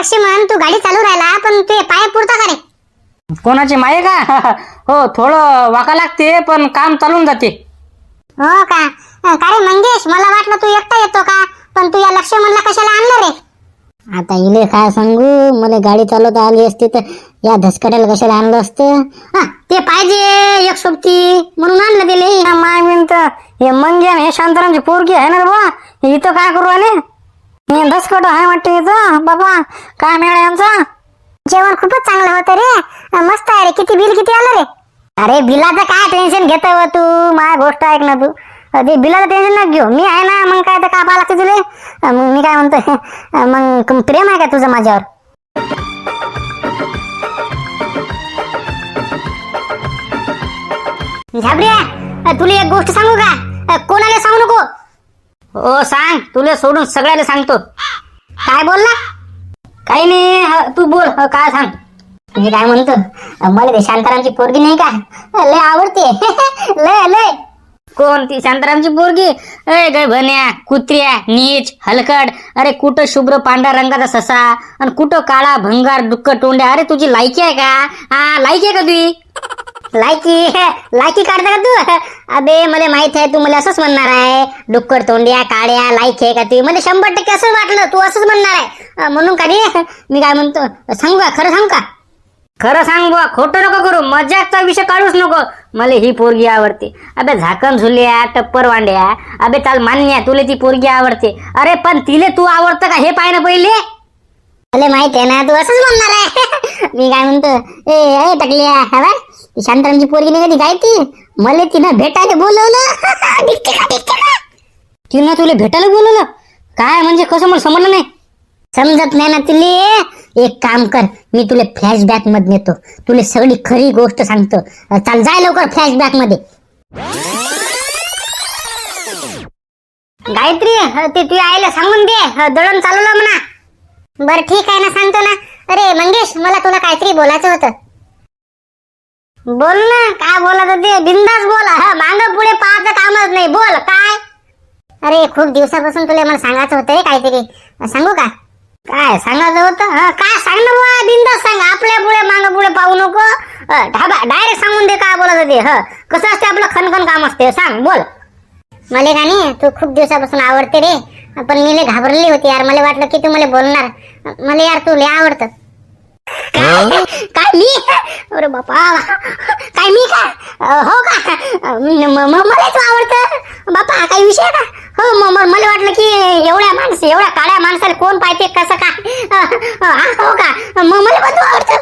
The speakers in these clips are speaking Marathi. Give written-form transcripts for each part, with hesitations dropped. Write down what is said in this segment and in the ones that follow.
लक्ष्मण तू गाडी चालू राहिला पण तू पाय पुरता का रे? कोणाची माये का? हो, थोडं वाका लागते पण काम चालून जाते. हो का? का रे मंगेश, मला वाटलं तू एकटा येतो का, पण तू या लक्ष्मणला कशाला आणलं रे? आता इले काय सांगू, मला गाडी चालवता आली असती तर या धसकट्याला कशाला आणलं असतं. ते पाहिजे एक सोबती म्हणून आणलं दिले. माय म्हणत हे मंगे हे शांतारामची पोरगी आहे ना रे बा, इथं काय करू आले? हे धसकट आहे वाटते इथं. बाबा काय मेळ यांचा? जेवण खूपच चांगलं होतं रे, मस्त आहे रे. किती बिल किती आलं रे? अरे बिलाचं काय टेन्शन घेत तू, माझ्या गोष्ट ऐक ना तू. ते बिलाचं टेन्शन नका घेऊ, मी आहे ना. मग काय तर का पाहा लागते तुले. मग मी काय म्हणतो, मग प्रेम आहे का तुझं माझ्यावर? झाबऱ्या, तुला एक गोष्ट सांगू का? कोणाला सांगू नको. हो सांग, तुला सोडून सगळ्याला सांगतो. काय बोलला? काही नाही, तू बोल. काय सांग? मी काय म्हणतो, मला ते शांतारामची पोरगी नाही का, लय आवडते. लय लय. कोण ती शांतारामची पोरगी? अय गभन्या, कुत्र्या, नीच, हलकट. अरे कुठं शुभ्र पांढऱ्या रंगाचा ससा आणि कुठं काळा भंगार डुक्क तोंड्या. अरे तुझी लायकी आहे का? हा, लायकी आहे का तुझी? लायकी काढता का तू? अबे मला माहित आहे तू मला असंच म्हणणार आहे, डुक्कर तोंड्या काड्या लायकी आहे का तू? मला 100% असं वाटलं तू असंच म्हणणार आहे, म्हणून का मी काय म्हणतो, सांगू का? खरं सांगू का? खरं सांग बुवा, खोटं नको करू, मजाकचा विषय काढूच नको. मला ही पोरगी आवडते. अबे झाकण झुल्या, टप्पर वांड्या. अबे चाल मान्य, तुला ती पोरगी आवडते. अरे पण तिले तू आवडतं का हे पाय ना पहिले. मला माहित आहे ना तू असंच म्हणणार आहे. मी काय म्हणतो, ए टकल्या, हवा शांतारामची पोरगी नाही कधी काय ती, मला तिनं भेटायला बोलवलं. तिनं तुला भेटायला बोलवलं? काय म्हणजे कसं, मला समजलं नाही. समजत नाही ना तुले? एक काम कर, मी तुला फ्लॅशबॅक मध्ये नेतो, तुला सगळी खरी गोष्ट सांगतो. चाल जाय लवकर फ्लॅशबॅक मध्ये. गायत्री, ते तू आईला सांगून दे दळण चालवलं म्हणा. बर ठीक आहे ना, सांगतो ना. अरे मंगेश, मला तुला काहीतरी बोलायचं होतं. बोल ना, काय बोलत होते? बिंदास बोल. मागं पुढे पाहायचं कामच नाही, बोल काय. अरे खूप दिवसापासून तुला मला सांगायचं होतं रे काहीतरी, सांगू का? काय सांगायचं होतं? काय सांग ना बुवा, बिंदास सांग. आपल्या पुढे मागं पुढे पाहू नको. डायरेक्ट सांगून दे काय बोलत होते. कसं असते आपलं खनखन काम असते, सांग बोल. मला का नाही, तू खूप दिवसापासून आवडते रे, पण मी लय घाबरली होती यार. मला वाटलं की तू मला बोलणार. मला यार तू लय आवडतं. काय मी? अरे बापा, काय मी का? हो का? मला तू आवडतं बापा, काही विषय का? हो, मला वाटलं की एवढ्या काळ्या माणसाला कोण पाहिजे कसं काय. हो का? मला पण तू आवडतं.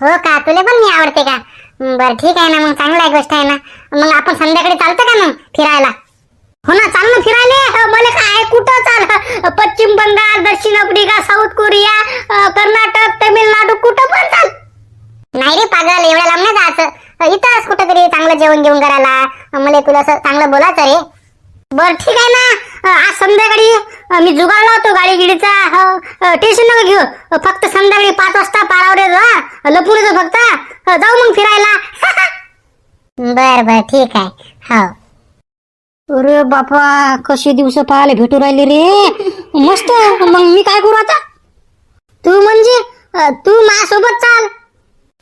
हो का? तुला पण मी आवडते का? बरं ठीक आहे ना, मग चांगली गोष्ट आहे ना. मग आपण संध्याकाळी चालतं का मग फिरायला? हो ना, चाल ना फिरायला. मला काय, कुठं चाल? पश्चिम बंगाल, दक्षिण Africa, south Korea, Karnataka, Tamil Nadu, कुठं पण चाल. नाही रे पागल, एवढ्या लांब नाही जायचं. इथंच कुठंतरी चांगलं जेवण घेऊन करायला. मला तुला असं चांगलं बोलायचं रे. बर ठीक आहे ना, आज संध्याकाळी मी जुगाड लावतो गाडी गिडीचा. टेन्शन नका घेऊ, फक्त संध्याकाळी 5 वाजता पारावर जा, लपून फक्त जाऊ मग फिरायला. बर ठीक आहे. हो. अरे बापा, कसे दिवस पाहायला भेटू राहिले रे. मस्त. मग मी काय करू आता? तू म्हणजे तू माझ्यासोबत चाल.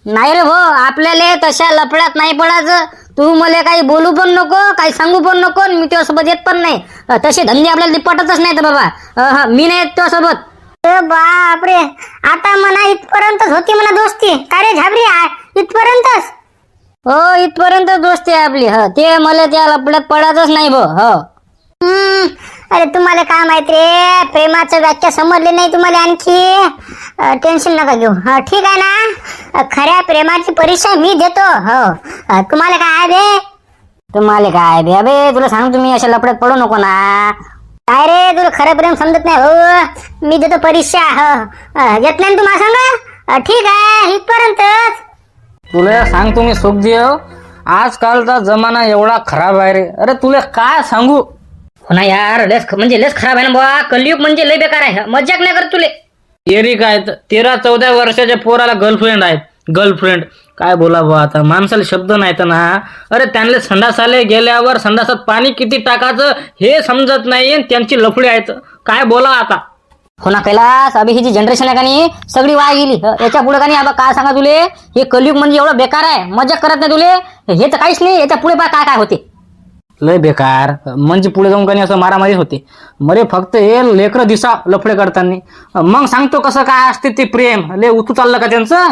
नाही रे भो, आपल्याला तशा लफड्यात नाही पडायचं. तू मला काही बोलू पण नको, काही सांगू पण नको, मी तुझ्यासोबत येत पण नाही. तसे धंदे आपल्याला पटतच नाही तर बाबा. मी नाही येत तुझ्यासोबत. बापरे, आता म्हणा इथपर्यंतच होती म्हणा दोस्ती. काय रे झाबरी, इथपर्यंतच? हो, इथपर्यंत दोस्ती आहे आपली. ते मला त्या लफड्यात पडायचंच नाही भो. अरे तुम्हाला काय माहित रे, प्रेमाचं व्याख्या समजले नाही तुम्हाला आणखी. टेन्शन नका घेऊ. ठीक आहे ना, खऱ्या प्रेमाची परीक्षा मी देतो. हो, तुम्हाला काय आहे बे? तुम्हाला काय बे? अबे तुला सांगतो, मी अशा लफड्यात पडू नको ना. काय रे, तुला खरं प्रेम समजत नाही? हो, मी देतो परीक्षा. येत नाही तुम्हाला सांगा. ठीक आहे, इथपर्यंतच. तुला सांगतो मी सुखदेव, आजकालचा जमाना एवढा खराब आहे रे. अरे तुला काय सांगू. हो ना यार, लेस खराब आहे ना बुवा. कलियुग म्हणजे लय बेकार आहे. मजाक नाही करत तुले. एरी काय 13-14 वर्षाच्या पोराला गर्लफ्रेंड आहेत. गर्लफ्रेंड काय बोला बुवा, आता माणसाला शब्द नाहीत ना. अरे त्यांना संडासाले गेल्यावर संडासात पाणी किती टाकायचं हे समजत नाही, त्यांची लफडी आहेत. काय बोला आता. हो ना कैलास, अभि ही जी जनरेशन आहे का नाही सगळी वाया गेली. याच्या पुढे का नाही आबा काय सांगा तुले, हे कलियुग म्हणजे एवढं बेकार आहे, मजाक करत नाही तुले. हे तर काहीच नाही, याच्या पुढे पा काय काय होते. लय बेकार. म्हणजे पुढे जाऊन काही असं मारामारी होते. मरे फक्त हे लेकरं दिसा लफडे करताना. मग सांगतो कसं काय असते ते प्रेम. लय उतू चाललं का त्यांचं.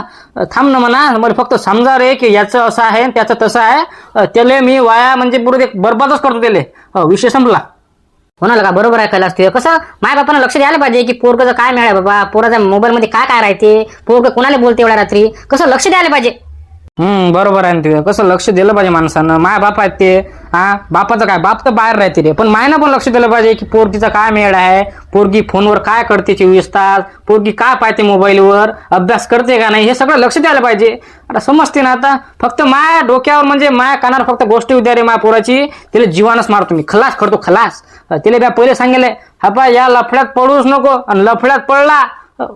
थांब ना म्हणा, मला फक्त समजा रे की याचं असं आहे त्याचं तसं आहे. त्याले मी वाया म्हणजे पुढे बरबादच करतो त्याले. विषय संपला. होणार का, बरोबर आहे कैलास. ते कसं माय बापानं लक्ष द्यायला पाहिजे की पोरगं काय मिळालं बाबा, पोराच्या मोबाईल मध्ये काय काय राहते, पोरगं कोणाला बोलते एवढ्या रात्री, कसं लक्ष द्यायला पाहिजे. बरोबर आहे ना ते. कसं लक्ष दिलं पाहिजे माणसानं. माय बाप आहेत ते. बापाचं काय, बाप तर बाहेर राहते रे, पण मायनं पण लक्ष दिलं पाहिजे की पोरगीचा काय मेळ आहे, पोरगी फोनवर काय करते 24 तास, पोरगी काय पाहते मोबाईलवर, अभ्यास करते का नाही, हे सगळं लक्ष द्यायला पाहिजे. आता समजते ना. आता फक्त माया डोक्यावर म्हणजे माया कानावर फक्त गोष्टी उद्या रे माया पोराची, तिला जीवानच मारतो मी, खलास करतो खलास. तिला बा पहिले सांगेले हा या लफड्यात पडूच नको, आणि लफड्यात पडला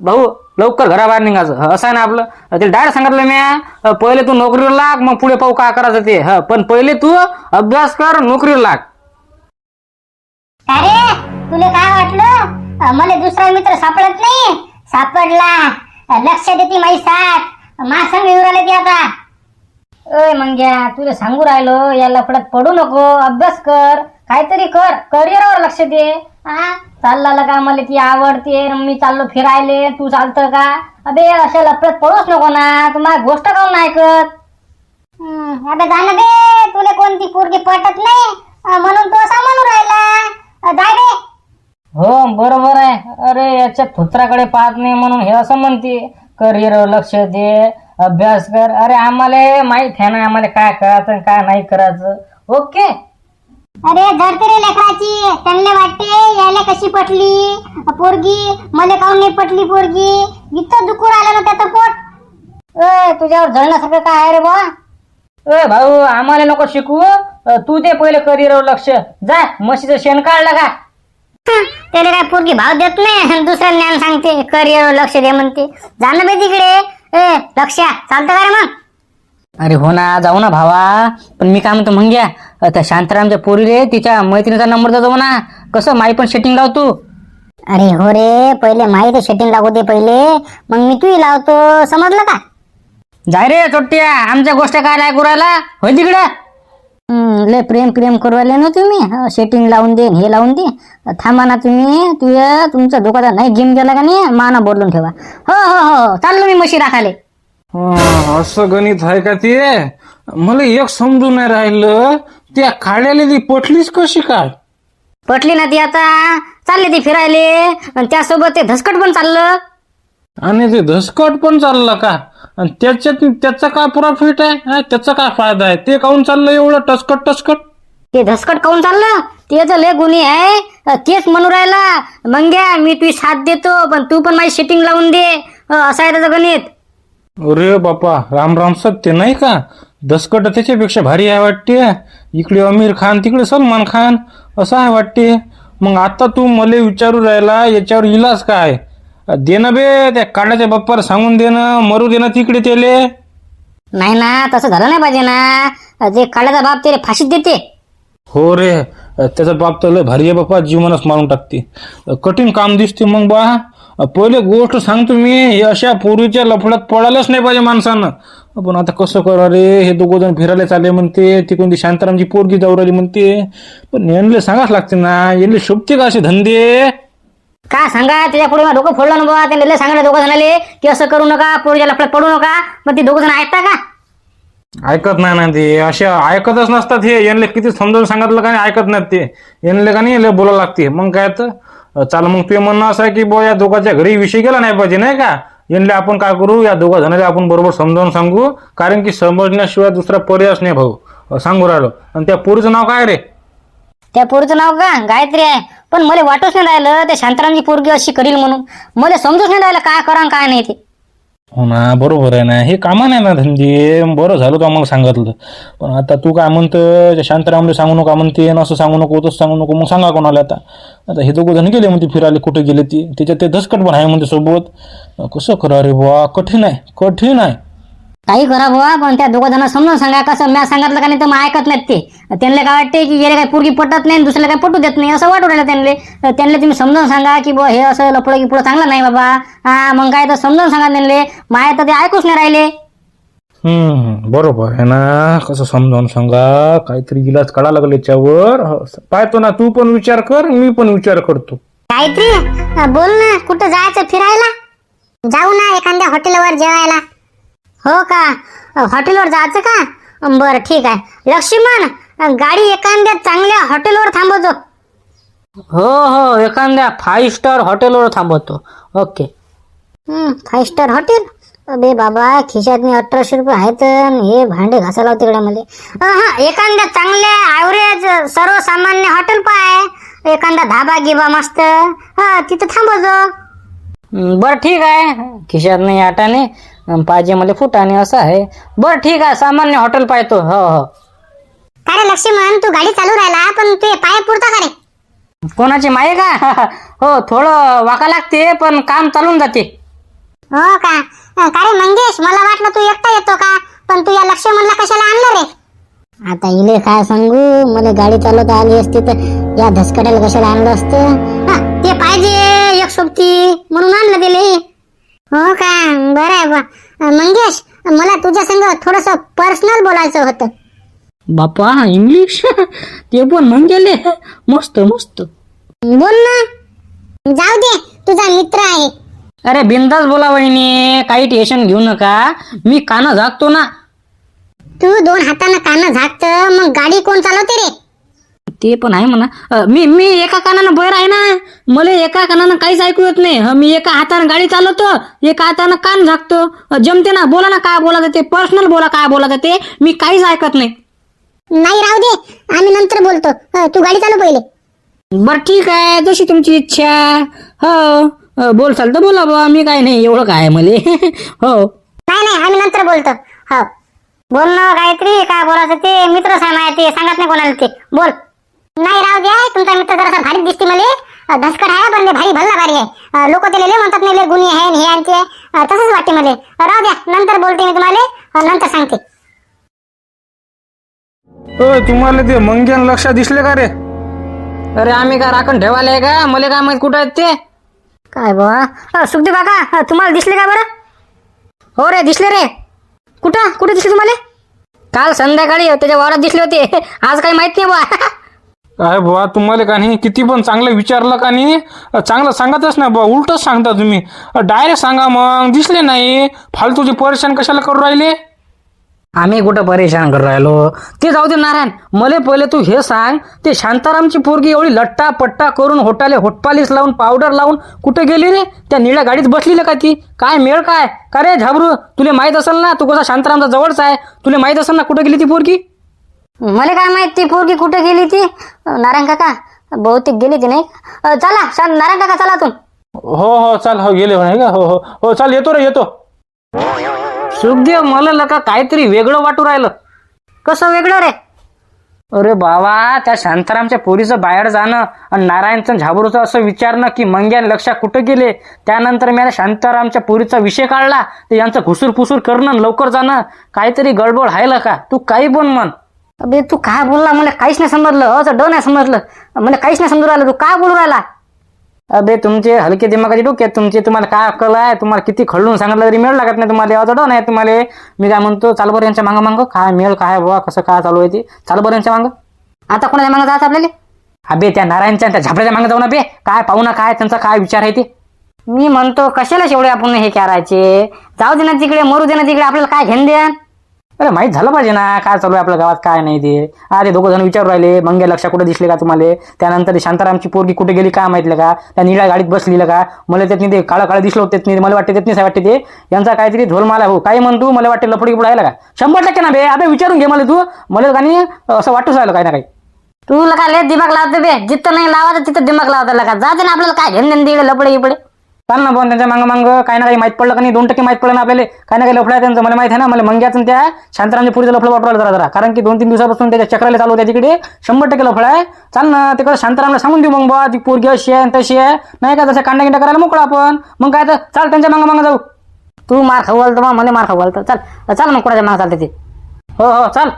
भाऊ लवकर घराबाहेर निघायचं. असं आहे ना आपलं. ते डायरेक्ट सांगितलं मी, पहिले तू नोकरीवर लाग, मग पुढे पाहू काय करायचं ते. पण पहिले तू अभ्यास कर, नोकरीवर लाग. अरे तुला काय वाटलं मला दुसरा मित्र सापडत नाही? सापडला. लक्ष देते माझी साथ, मा संग येऊ राहिले ती आता. ओय मंग्या, तुला सांगू राहिलो या लफड्यात पडू नको, अभ्यास कर, काहीतरी कर, करिअरवर लक्ष दे. चालला का मला ती आवडते, मी चाललो फिरायले, तू चालतं का? अबे अशा लफड्यात पडूच नको ना. तुम्हाला गोष्ट काऊन नाही ऐकत? अबे जाणं दे, तुला कोणती पोरगी पटत नाही म्हणून तो असा म्हणून राहिला. जाय रे. हो बरोबर आहे. अरे याच्या पुत्राकडे पाहत नाही म्हणून हे असं म्हणते करिअरवर लक्ष दे, अभ्यास कर. अरे आम्हाला माहित आहे ना, आम्हाला काय करायचं काय नाही करायचं. ओके. अरे धरते रे लेकराची. त्यांना वाटते यायला कशी पटली पोरगी, मला काऊन नाही पटली पोरगी. इथं दुखू राहिलं ना त्याचं पोट. तुझ्यावर जळण्यासारखं काय आहे रे बा. भाऊ आम्हाला नको शिकवू, तू दे पहिले करिअरवर लक्ष. जा म्हशीचं शेण काढलं का. त्याला काय पोरगी भाव देत नाही, दुसऱ्या ज्ञान सांगते करिअरवर लक्ष दे म्हणते. जाणं बे तिकडे. लक्ष चालतं का रे मग? अरे हो ना, जाऊ ना भावा. पण मी काय म्हणतो मंग्या, त्या शांतारामच्या पोरीले तिच्या मैत्रिणीचा नंबर देतो म्हणा. कसं माई पण सेटिंग लावतो. अरे हो रे, पहिले माहिती सेटिंग लागू दे पहिले, मग मी तूही लावतो. समजलं का? जाय रे चोट्ट्या, आमच्या गोष्ट काय ऐकू राहिला होय तिकडं. लय प्रेम करू राहिले ना तुम्ही. सेटिंग लावून दे, हे लावून दे. थांबा ना तुम्ही. तुमचा धोकाचा नाही गेम गेला का नाही, माना बोलून ठेवा. हो हो हो, चाललो मी म्हशी राखाले. असं गणित आहे का ते? मला एक समजून नाही राहिलं, त्या खाड्याला ती पटलीच कशी काय? पटली ना ती, आता चालले ती फिरायले, आणि त्यासोबत ते धसकट पण चाललं. आणि ते धसकट पण चाललं का? आणि त्याचा काय प्रॉफिट आहे? त्याचा काय फायदा आहे? ते काऊन चाललं एवढं टचकट? ते धसकट काऊन चाललं? ते तर लय गुन्हे आहे. तेच म्हणू राहिला मंग्या, मी तुझी साथ देतो, पण तू पण माझी सेटिंग लावून दे. असं आहे त्याचं गणित. अरे बापा, राम सत्य नाही का? दसकट त्याच्यापेक्षा भारी आहे वाटते. इकडे आमिर खान, तिकडे सलमान खान, असं आहे वाटते. मग आता तू मला विचारू राहिला याच्यावर इलाज काय? देणं बे, त्या काढाच्या बाप्पाला सांगून देणं, मरू देणं तिकडे त्याले. नाही ना, तसं झालं नाही पाहिजे ना. जे काढाचा बाप त्याला फाशीत देते. हो रे, त्याचा बाप तर लय भारी आहे बाप्पा, जीवनच मारून टाकते. कठीण काम दिसते. मग बा पहिले गोष्ट सांगतो मी, हे अशा पूर्वीच्या लफड्यात पडायलाच नाही पाहिजे माणसानं. पण आता कसं करा रे, हे दोघं जण फिरायला चालले म्हणते, ती कोणती शांतारामची पोरगी जाऊ राहिली म्हणते. पण यांना सांगाच लागते ना, यांना शोभते का असे धंदे? काय सांगा, त्याच्या पुढे डोकं फोडलं ना बाबा. त्याने सांगितलं दोघं जणाले की असं करू नका, पोरीच्या लफड्यात पडू नका. मग ते दोघं जण ऐकता का? ऐकत नाही ना ते. अशा ऐकतच नसतात हे. यांना किती समजावून सांगितलं का नाही, ऐकत नाहीत ते. यांना का नाही बोलायला लागते. मग काय तर चाल, मग ते म्हणणं असं आहे की बुवा या दोघांच्या घरी विषय गेला नाही पाहिजे नाही का. यांना आपण काय करू, या दोघा जणांना आपण बरोबर समजावून सांगू, कारण की समजण्याशिवाय दुसरा पर्यायच नाही भाऊ. सांगू राहिलो. आणि त्या पोरीचं नाव काय रे? त्या पोरीचं नाव का गायत्री आहे. पण मला वाटूच नाही राहिलं ते शांतारामची पोरगी अशी करील म्हणून. मला समजूच नाही राहिलं काय करा काय नाही ते. हो ना, बरोबर आहे ना. हे कामा नाही ना धंदे. बरं झालं का मला सांगितलं. पण आता तू काय म्हणतं, शांतारामला सांगू नका म्हणते, असं सांगू नको तसं सांगू नको. मग सांगा कोणाला आता हे दोघं जण गेले म्हणते फिरायला, कुठे गेले ती. त्याच्यात ते धसकट पण आहे म्हणते सोबत. कसं करा रे बुवा, कठीण आहे. काही करा बुवा, पण त्या दोघं जण समजून सांगा. कसं म्या सांगितलं का नाही तर मग ऐकत नाहीत ते. त्यांना काय वाटते की गेले काय पोरगी पटत नाही, दुसऱ्याला काय पटू देत नाही असं वाटू राहिलं त्यांना. त्यांना तुम्ही समजून सांगा की बुवा हे असं लपडं की पुढं चांगलं नाही बाबा. हा मग काय तर समजून सांगा त्यांना. माया तर ते ऐकूच नाही राहिले. बरोबर आहे ना. कसं समजावून सांगा, काहीतरी इलाज काढा लागेल याच्यावर. पाहतो ना, तू पण विचार कर, मी पण विचार करतो. गायत्री बोल ना, कुठं जायचं फिरायला? जाऊ ना एखाद्या हॉटेलवर जेवायला. हो का, हॉटेलवर जायचं का? बरं ठीक आहे. लक्ष्मण, गाडी एखाद्या चांगल्या हॉटेलवर थांबवतो. हो हो, एखाद्या 5 स्टार हॉटेलवर थांबवतो. ओके. 5 star hotel? अबे बाबा, खिशात 1800 रुपये आहेत आणि हे भांडे घासायला होते इकडे मला. हा, एखाद्या चांगल्या ॲव्हरेज सर्वसामान्य हॉटेल पाय, एखादा धाबा गिबा मस्त, हा तिथं थांबवतो. बरं ठीक आहे. खिशात नाही आटाने, पाहिजे मला फुटाने असं आहे. बरं ठीक आहे, सामान्य हॉटेल पाहतो. हो हो. का रे लक्ष्मण, तू गाडी चालू राहिला पण तू पाय पुरता का रे? कोणाची माये का? हो, थोडं वाका लागते पण काम चालून जाते. हो का? का रे मंगेश, मला वाटलं तू एकटा येतो का, पण तू या लक्ष्मणला कशाला आणलं रे? आता इले काय सांगू, मला गाडी चालवता आली असती तर या धसकड्याला कशाला आणलं असतं. हा, ते पाहिजे एक सोबती म्हणून आणलं दिले. हो का, बरं आहे बा. मंगेश, मला तुझ्या संग थोडस पर्सनल बोलायचं होतं. बापा, इंग्लिश ते पण मग गेले. मस्त मस्त. बोल ना. जाऊ दे, तुझा मित्र आहे. अरे बिंदास बोला वहिनी, काही टेन्शन घेऊ नका. मी कानं झाकतो ना. तू 2 हातानं कानं झाकत, मग गाडी कोण चालवते रे? ते पण आहे म्हणा. मी एका कानानं बहिर आहे ना. मला एका कानानं काहीच ऐकू येत नाही. मी एका हातानं गाडी चालवतो, एका हातानं कान झाकतो. जमते ना, बोला ना काय बोलायचं ते. पर्सनल बोला काय बोलायचं ते. मी काहीच ऐकत नाही. नाही राहू दे, आम्ही नंतर बोलतो. तू गाडी चालू पहिले. बरं ठीक आहे, जशी तुमची इच्छा. हो, बोलसाल तर बोला बा, मी काय नाही एवढं काय मले. हो. नाही आम्ही नंतर बोलतो. हो, बोल ना गायत्री, काय बोलायचं ते. मित्र सांगा ते, सांगत नाही कोणाला ते. बोल. नाही राहू द्या, तुमचा मित्र जरासा भारी दिसते मला. धसकड आहे पण भारी भल्ला भारी आहे. लोक त्याला लय म्हणतात नाही, लय गुणी आहे हे आणि ते. तसंच वाटते मला. राहू द्या, नंतर बोलते मी तुम्हाला, नंतर सांगते. तुम्हाला ते मंग्यान लक्षात दिसले का रे? अरे आम्ही काय राखण ठेवायला आहे का? मला काय माहित कुठं आहेत ते. काय बा, सुखदेव काका, तुम्हाला दिसले का बरं? हो रे, दिसले रे. कुठे दिसले तुम्हाला? काल संध्याकाळी त्याच्या वावरात दिसले होते. आज काही माहित नाही बा. काय बुवा, तुम्हाला का नाही किती पण चांगलं विचारलं का नाही, चांगलं सांगतच नाही बुवा, उलटच सांगता तुम्ही. डायरेक्ट सांगा मग. दिसले नाही, फालतूचे परेशान कशाला करू राहिले? आम्ही कुठं परेशान करू राहिलो? ते जाऊ दे नारायण, मला पहिले तू हे सांग, ते शांतारामची पोरगी एवढी लट्टा पट्टा करून होटाले होटपालीस लावून पावडर लावून कुठे गेली रे? त्या निळ्या गाडीत बसली का ती? काय मेळ काय? का रे झाबरू, तुला माहित असेल ना, तू कसा शांतारामचा जवळचा आहे, तुला माहित असेल ना कुठे गेली ती पोरगी? मला काय माहित ती पोरगी कुठे गेली ती. नारायण काका, बहुतेक गेली ती नाही. चला नारायण काका, चला तुम्ही. हो चाल. हो गेले म्हणे का? हो चाल, येतो रे, येतो. सुखदेव, मला लका काहीतरी वेगळं वाटू राहिलं. कसं वेगळं रे? अरे बाबा, त्या शांतारामच्या पोरीचं बाहेर जाणं आणि नारायणचं झाबरूचं असं विचारणं की मंग्यान लक्षा कुठं गेले. त्यानंतर मी शांतारामच्या पोरीचा विषय काढला, तर यांचं घुसूर पुसूर करणं लवकर जाणं, काहीतरी गडबड आहे का? तू काही पण म्हण. अबे तू काय बोलला, मला काहीच नाही समजलं. असं डो नाही समजलं, मला काहीच नाही समजून राहिलं. तू काय बोलू राहिला? अबे तुमचे हलके दिमागाचे डोक्यात तुमचे, तुम्हाला काय अक्कल आहे? तुम्हाला किती खळून सांगितलं तरी मेळ लागत नाही तुम्हाला. अजून नाही तुम्हाला. मी काय म्हणतो, चाल बरं यांच्या मागं काय मेळ काय बुवा, कसं काय चालू आहे ते. चाल बरं यांच्या मागं. आता कोणाच्या मागं जायचं आपल्याला? अबे त्या नारायणच्या त्या झापड्याच्या मागं जाऊ ना बे. काय पाहू ना, काय त्यांचा काय विचार आहे ते. मी म्हणतो कशाला एवढे आपण हे करायचे. जाऊ दे ना तिकडे, मरू दे ना तिकडे, आपल्याला काय घेणं द्या. अरे माहित झालं पाहिजे ना काय चालू आहे आपल्या गावात काय नाही ते. ते दोघं जण विचारू राहिले, मंगे लक्षा कुठे दिसले का तुम्हाला? त्यानंतर शांतारामची पोरगी कुठे गेली काय माहितलं का? त्या निळ्या गाडीत बसली का? मला त्यातनी ते काळं दिसलं होतं, त्यातनी मला वाटते त्यातनीच वाटते ते. यांचा काहीतरी झोलमाला हो. काय म्हणतो, मला वाटते लफडी पुढे आहे का? 100% ना बे. अबे विचारून घे मला तू. मला का नाही असं वाटूच राहिलं काही ना काही. तू लका लय दिमाग लावते बे. जिथं नाही लावायचं तिथं दिमाग लावता लका. जाते ना, आपल्याला काय घेणं देणं लपडे इपडे. चाल ना पण त्यांच्या मागं काही ना काही माहित पडलं का नाही. 2% माहित पडलं ना आपल्याला. काही ना काही लफडं आहे त्यांचं, मला माहित आहे ना. मला मंग्याचं त्या शांतारामच्या पुरीचं लफडं वाटू राहिलं जरा, कारण की 2-3 दिवसापासून त्याच्या चक्राला चालू होत्या तिकडे. 100% लफडं आहे. चाल ना, ते कसं शांतारामला सांगून देऊ मग बा, ती पोरगी अशी आहे तशी आहे नाही का, तसं कांडा करायला मोकळा आपण. मग काय तर चाल त्यांच्या मागं जाऊ. तू मार खाऊ घालतो मग मला मार खाऊ घालतो. चल चल मग कोणाच्या माग चालते ते. हो हो चल.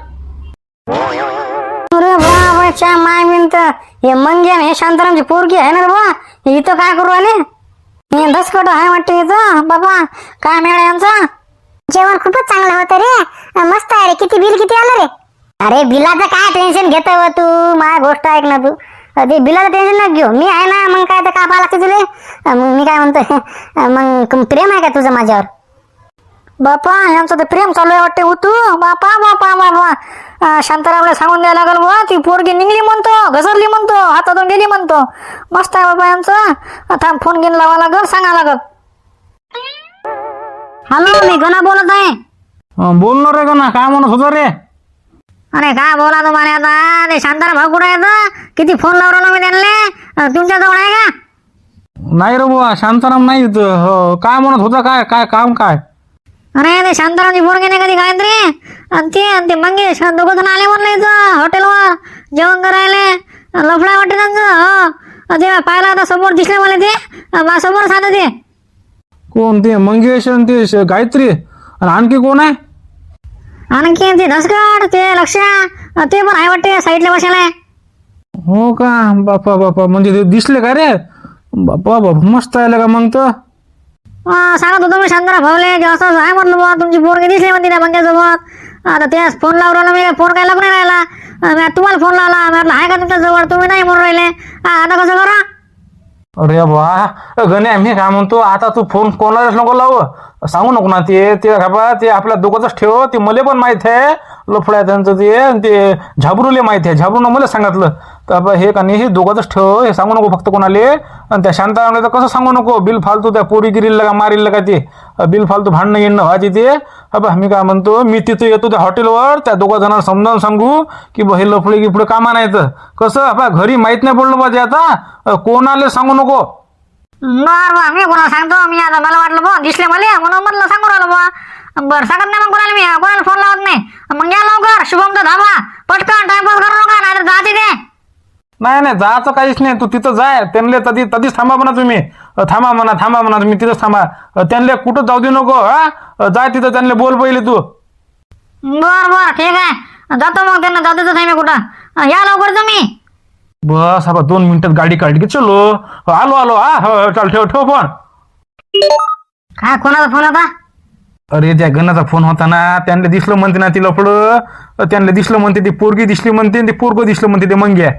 अरे बाबाच्या माय बिनत हे मंगे हे शांतारामची पोरगी आहे ना रे बा. हे इथं काय करू आले? हे दसकट आहे वाटते इथं. बाबा काय मेळ यांचा. जेवण खूपच चांगलं होतं रे. मस्त आहे रे. किती बिल किती आलं रे? अरे बिलाचं काय टेन्शन घेत तू. माझी गोष्ट ऐक ना तू. ते बिलाचं टेन्शन न घेऊ. मी आहे ना. मग काय तर का पाहा लागते तुले. मग मी काय म्हणतो मग प्रेम आहे का तुझं माझ्यावर? बापा यांचं ते प्रेम चालू आहे वाटते. तू बापा बापा बापा शांतारामला सांगून द्यायला लागल बुवा. ती पोरगी निघली म्हणतो, घसरली म्हणतो, हातातून गेली म्हणतो. मस्त आहे बाबा यांचं. आता फोन घेऊन लावा लागल, सांगा लागल. हॅलो मी गणा बोलत आहे. बोल ना रे गणा, काय म्हणत होता रे? अरे काय बोला तुम्हाला आता. ते शांताराम भाऊ कुठे येतं? किती फोन लावला मी त्यांना. तुमच्या जवळ आहे का? नाही रे बुवा, शांताराम नाही इथं. हो, काय म्हणत होता? काय काय काम काय? अरे ते शांतारामची पोरगी नाही कधी गायत्री आणि ते मंगेश दोघं जण आले म्हणलं इथं हॉटेलवर जेवण करायला. लफडा वाटते त्यांचं. हो ते पाहिलं आता समोर दिसले मला ते. समोर सांगत ते. कोण ते? मंगेश आणि ते गायत्री आणि आणखी कोण आहे? आणखी ते धसकट ते लक्ष ते पण आहे वाटते साईडला बसायला. हो का? बापा बापा, म्हणजे ते दिसले का रे? बापा बापा, मस्त आहे का मग तर. सांगत होतो मी शांताराम भाऊले असं आहे म्हटलं बुवा तुमची पोरगी दिसली म्हणते त्या मंग्यासोबत. आता त्याच फोन लावला मी. फोन काय लागून राहिला. मी तुम्हाला फोन लावला. म्हटलं आहे का तुमच्या जवळ? तुम्ही नाही म्हणून राहिले. आता कसं करा? अरे बा गण्या, मी काय म्हणतो, आता तू फोन कोणालाच नको लावू. सांगू नको ना. ते बाबा ते आपल्या दोघंच ठेव. ते मला पण माहित आहे लफड्या त्यांचं. ते झाबरूले माहित आहे. झाबरून मला सांगितलं. तर बा हे का नाही, हे दोघंच ठेव. हे सांगू नको फक्त कोणाले. आणि त्या शांतारामला तर कसं सांगू नको. बिल फालतू त्या पोरी गिरीला का मारील का ते. बिल फालतू भांडणं येणं व्हायची ते. बा मी काय म्हणतो, मी तिथं येतो त्या हॉटेलवर. त्या दोघा जणांना समजावून सांगू की बा हे लफडे गिफडे कामा नाहीत. कसं बा घरी माहित नाही पडलं पाहिजे. आता कोणाला सांगू नको. बरं मी कोणाला सांगतो. मी आता मला वाटलं बुवा दिसले मला म्हणून म्हटलं सांगू राहिलो बुवा. बरं सांगत नाही मग कोणाला. मी कोणाला फोन लावत नाही. मग या लवकर शुभमचा धाबा. पटकन टाइमपास करू नका नाही तर जाते ते. नाही जायचं काहीच नाही. तू तिथं जाय. त्यांना तधीच थांबा म्हणा तुम्ही. थांबा म्हणा तुम्ही तिथंच थांबा. त्यांना कुठं जाऊ देऊ नको. जाय तिथं त्यांना बोल पहिले तू. बरं ठीक आहे. जातो मग त्यांना जाऊ देतच नाही मी कुठं. या लवकर तुम्ही. बस आता 2 मिनिटात गाडी काढली की चलो. आलो. हा चाल ठेव फोन. काय कोणाचा फोन होता? अरे त्या गणाचा फोन होता ना. त्यांना दिसलं म्हणते ना ती लफडं. त्यांना दिसलं म्हणते ती पोरगी दिसली म्हणते. ते पोरग दिसलं म्हणते ते मंग्या.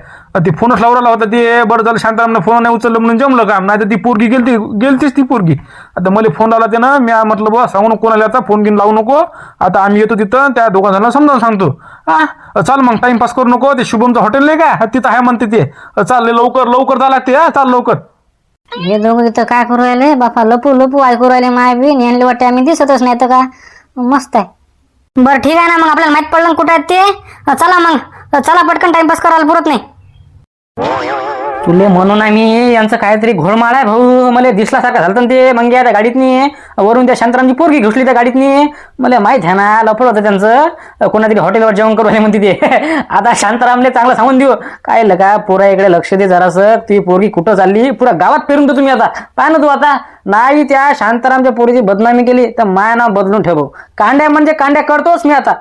ते फोनच लावला होता ते. बरं झालं शांतारामने फोन नाही उचललं म्हणून जमलं काम. नाही तर ती पोरगी गेलतीच ती पोरगी. आता मला फोन लावला ते ना. मी म्हटलं बा सांगू नको कोणाला. आता फोन घेऊन लावू नको. आता आम्ही येतो तिथं. त्या दोघांना समजावून सांगतो. चाल मग टाइमपास करू नको. ते शुभमचं हॉटेल नाही का तिथं आहे म्हणते ते. चाल लवकर जा लागते. चाल लवकर. हे दोघं इथं काय करू राहिले बापा. लपू ऐकू राहिले. माय बी यांना वाटते आम्ही दिसतच नाही तर का. मस्त आहे. बरं ठीक आहे ना. मग आपल्याला माहित पडलं कुठं आहेत ते. चला मग चला पटकन टाइमपास करायला पुरत नाही. तुले म्हणून आम्ही यांचं काहीतरी घोळमाळ आहे भाऊ. मला दिसल्यासारखं झालं ना ते मंग्या त्या गाडीतनी. वरून त्या शांतारामची पोरगी घुसली त्या गाडीतनी. मला माहित आहे ना लफड होतं त्यांचं. कोणातरी हॉटेलवर जेवण करू आले म्हणते ते. आता शांतारामले चांगलं सांगून देऊ. काय लगा पोरा इकडे लक्ष दे जरासं. ती पोरगी कुठं चालली पुरा गावात फिरून दे तुम्ही. आता पाय ना तू. आता नाही त्या शांतारामच्या पोरीची बदनामी केली तर माय नाव बदलून ठेव. कांड्या म्हणजे कांड्या करतोच मी आता.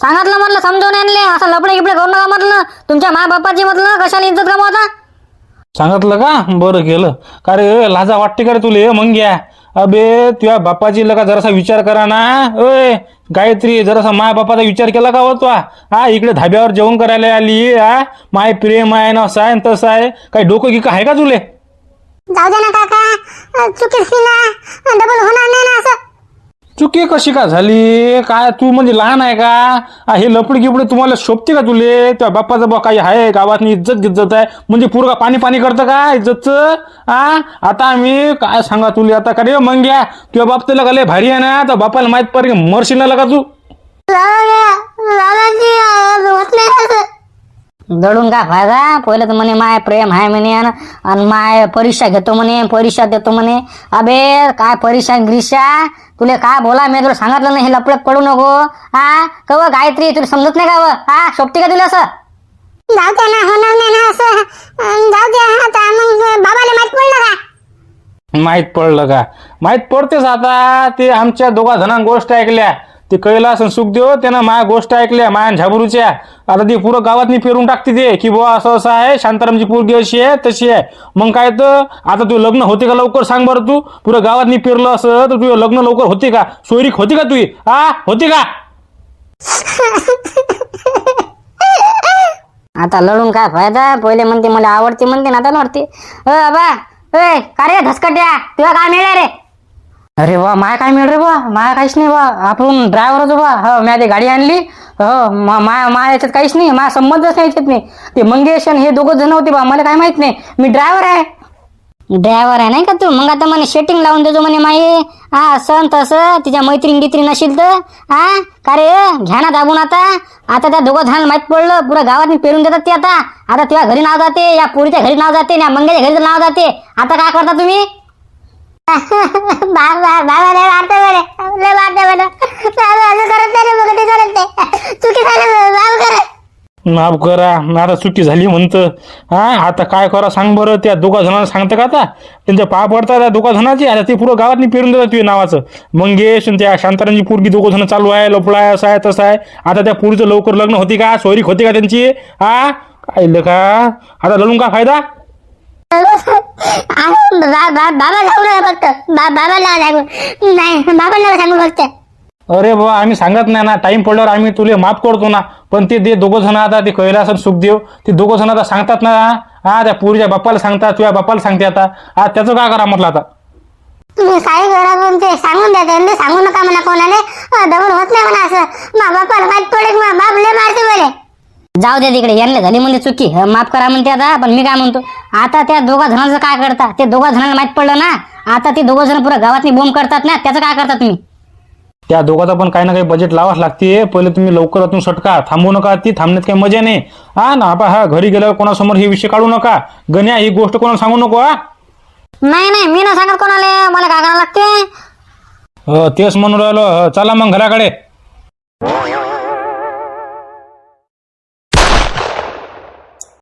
सांगितलं म्हटलं समजावून आणले. असं लपडे गिपडे करू नका म्हटलं. तुमच्या माय बापाची म्हटलं कशाला इज्जत गमावता. सांगितलं का? बरं केलं. का रे लाजा वाटते का रे तुले मंग्या? अबे तुझ्या बापाची लगा जरासा विचार करा ना. ओय गायत्री, जरासा माय बापाचा विचार केला का होता? हा इकडे धाब्यावर जेवण करायला आली. माय प्रेम आहे ना असं आहे तसं आहे. काही डोकं गिकं आहे का तुले? जाऊ दे ना काका. चुकीच ना. डबल होणार नाही ना असं. चुकी कशी का झाली? काय तू म्हणजे लहान आहे का? हे लपडी गिपडे तुम्हाला शोभते का तुले? त्या बाप्पाचं बा काही आहे गावात इज्जत आहे म्हणजे पुरगा पाणी करतं का इज्जतचं? आता आम्ही काय सांगा तुले आता का रे मंग्या? तुझ्या बाप तुला का लय भारी आहे ना. तर बापाला माहित पड मरशील ना का तू? दडून काय फायदा. पहिलं तर म्हणे माय प्रेम आहे म्हणे आणि माय परीक्षा घेतो म्हणे. परीक्षा देतो म्हणे. अबे काय परीक्षा ग्रीषा तुले काय बोला. मी तुला सांगितलं नाही हे लपड्यात पडू नको. कव गायत्री तुला समजत नाही का? शोभते का तुला असं? जाऊ द्या ना. होणार नाही ना असं. जाऊ द्या. आता मग बाबाला माहित पडलं का? माहित पडलं का? माहित पडतेच आता. ते आमच्या दोघा जणांना गोष्ट ऐकल्या. ते कैलास आणि सुखदेव त्यानं माझ्या गोष्ट ऐकल्या माझ्या झाबरूच्या. आता ते पुरं गावात पेरून टाकते ते की बुवा असं असं आहे, शांतारामची पोरगी अशी आहे तशी आहे. मग काय तर आता तू लग्न होते का लवकर सांग बरं. तू पुरं गावात पेरलं असं तर तुझं लग्न लवकर होते का? सोयरीक होती का तुझी? होती का? आता लढून काय फायदा? पहिले म्हणते मला आवडते म्हणते ना आता लढते. बाबा का रे धसकट्या, तुला काय मिळालं रे? अरे वा माय काय मिळ रे बा? माया काहीच नाही बा. आपण ड्रायव्हर होतो बा. हो मी आधी गाडी आणली. हो माया याच्यात काहीच नाही. माझा संबंधच नाही याच्यात नाही. ते मंगेश आणि हे दोघं जण होते बा. मला काय माहित नाही. मी ड्रायव्हर आहे. ड्रायव्हर आहे नाही का तू? मग आता म्हणे शेटिंग लावून देतो म्हणे माये. असं तसं तिच्या मैत्रीण नशील तर का रे घ्या ना दाबून. आता त्या दोघं जणांना माहित पडलं. पुऱ्या गावात पेरून देतात ते. आता तुझ्या घरी नाव जाते, या पोरीच्या घरी नाव जाते, या मंगेच्या घरी नाव जाते. आता काय करता तुम्ही? बाबा लय मारते बरे, लय मारते बरं. बाबा असं करत नाही रे, मग ते करत नाही. चुकी झाली बाबा करत. माफ करा. आता चुकी झाली म्हणतं. आता काय करा सांग बरं. त्या दोघा जणांना सांगतं का? आता त्यांच्या पाय पडतात त्या दोघा जणांची. आता ते पुरं गावात पेरून देतात तुझ्या नावाचं. मंगेश आणि त्या शांतारामची पोरगी दोघं जण चालू आहे, लपडा आहे, असं आहे तसं आहे. आता त्या पोरीचं लवकर लग्न होती का? सोयरीक होती का त्यांची? काय का आता लढून का फायदा? बाबा जाऊ नका फक्त. बाबाला सांगू नाही, बाबाला सांगू फक्त. अरे बाबा आम्ही सांगत नाही ना. टाइम पडल्यावर आम्ही तुला माफ करतो ना. पण ते दोघं जण आता ते कैलास आणि सुखदेव ते दोघं जण आता सांगतात ना. त्या पोरीच्या बाप्पाला सांगतात, तुझ्या बाप्पाला सांगते. आता त्याचं काय करा म्हटलं आता? तुम्ही काही करा पण ते सांगून द्या. त्यांनी सांगू नका म्हणा कोणाने. दमन होत नाही म्हणा असं. मा बापाला माहित पडेल. बाप लय मारते बरे. जाऊ दे तिकडे. यांना झाली म्हणजे चुकी. माफ करा म्हणते आता. पण मी काय म्हणतो, आता त्या दोघा जणांचं काय करता? ते दोघा जणांना माहित पडलं ना. आता ते दोघं जण पुरं गावातनी बोंब करतात ना. त्याचं काय करता तुम्ही? त्या दोघांचा पण काही ना काही बजेट लावाच लागते. पहिले तुम्ही लवकरातून सटका. थांबू नका. ती थांबण्यात काही मजा नाही. ना घरी गेल्यावर कोणासमोर हे विषय काढू नका. गण्या ही गोष्ट कोणाला सांगू नको. नाही मी ना सांगत कोणाला. मला काय करावं लागते? तेच म्हणून राहिलो. चला मग घराकडे.